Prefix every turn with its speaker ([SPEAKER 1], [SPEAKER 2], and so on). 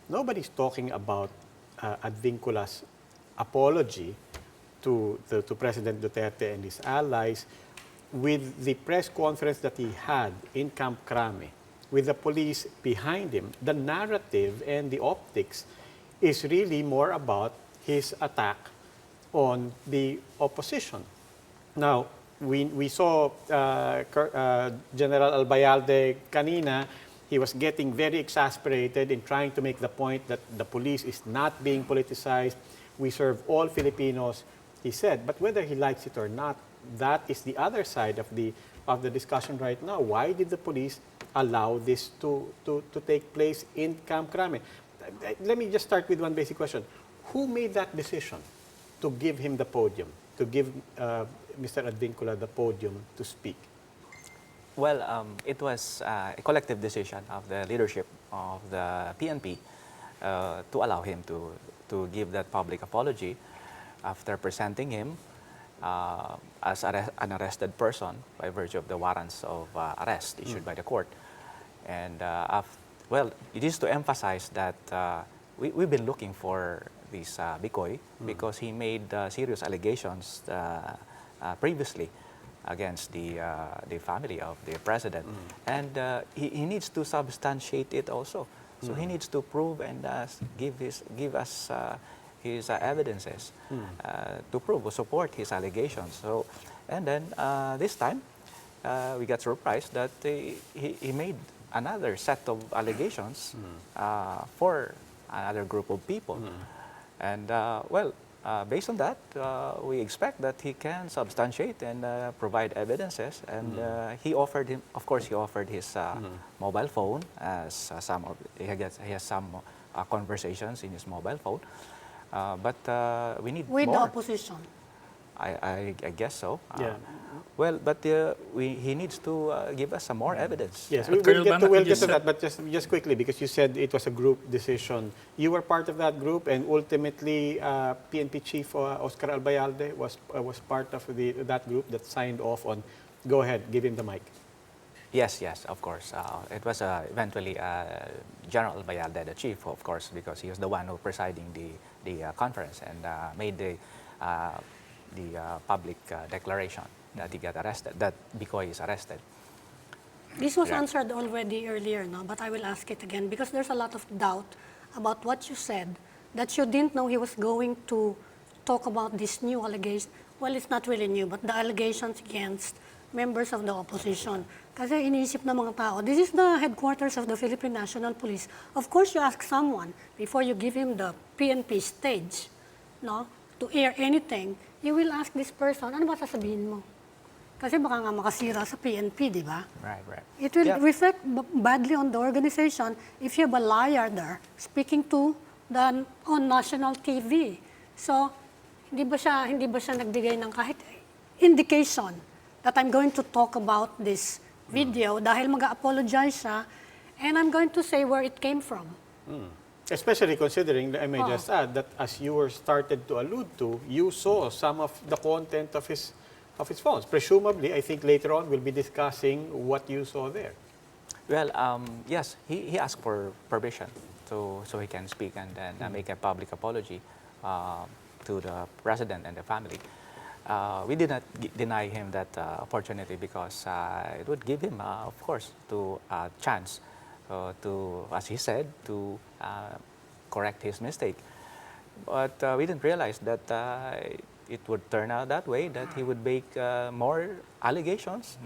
[SPEAKER 1] nobody's talking about Advincula's apology to President Duterte and his allies with the press conference that he had in Camp Crame with the police behind him. The narrative and the optics is really more about his attack on the opposition. Now, we saw General Albayalde kanina. He was getting very exasperated in trying to make the point that the police is not being politicized. We serve all Filipinos, he said. But whether he likes it or not, that is the other side of the discussion right now. Why did the police allow this to take place in Camp Crame? Let me just start with one basic question. Who made that decision to give him the podium, to give Mr. Advincula the podium to speak?
[SPEAKER 2] Well, it was a collective decision of the leadership of the PNP to allow him to give that public apology after presenting him as an arrested person by virtue of the warrants of arrest issued by the court. And well, it is to emphasize that we've been looking for this Bikoy because he made serious allegations previously against the family of the president. And he needs to substantiate it also. So he needs to prove and give us his evidences to prove or support his allegations. So, and then this time we got surprised that he made another set of allegations for another group of people. And well, based on that, we expect that he can substantiate and provide evidences. And he offered him, of course, he offered his mobile phone as he has some conversations in his mobile phone. But we need
[SPEAKER 3] with
[SPEAKER 2] more.
[SPEAKER 3] the opposition.
[SPEAKER 2] I guess so.
[SPEAKER 1] Yeah.
[SPEAKER 2] Well, but he needs to give us some more evidence.
[SPEAKER 1] Yes,
[SPEAKER 4] But
[SPEAKER 1] we'll
[SPEAKER 4] Colonel
[SPEAKER 1] get
[SPEAKER 4] Banac,
[SPEAKER 1] to that, but just quickly, because you said it was a group decision. You were part of that group, and ultimately, PNP Chief Oscar Albayalde was part of that group that signed off on. Go ahead, give him the mic.
[SPEAKER 2] Yes, of course. It was eventually General Albayalde, the chief, of course, because he was the one who presiding the conference and made the public declaration that he got arrested, that Bikoy is arrested.
[SPEAKER 3] This was answered already earlier, no? But I will ask it again because there's a lot of doubt about what you said, that you didn't know he was going to talk about this new allegation. Well, it's not really new, but the allegations against members of the opposition. Kasi iniisip ng mga tao, this is the headquarters of the Philippine National Police. Of course, you ask someone before you give him the PNP stage, no, to air anything, you will ask this person, ano ba sasabihin mo? Kasi baka nga makasira sa PNP, di ba?
[SPEAKER 2] Right.
[SPEAKER 3] It will reflect badly on the organization if you have a liar there speaking to on national TV. So, hindi ba siya nagbigay ng kahit indication that I'm going to talk about this video dahil mag-apologize siya and I'm going to say where it came from.
[SPEAKER 1] Especially considering, I may just add, that as you were started to allude to, you saw some of the content of his phones. Presumably, I think later on we'll be discussing what you saw there.
[SPEAKER 2] Well, yes, he asked for permission so he can speak and then make a public apology to the president and the family. We did not deny him that opportunity because it would give him, of course, a chance to, as he said, to correct his mistake. But we didn't realize that it would turn out that way, that he would make more allegations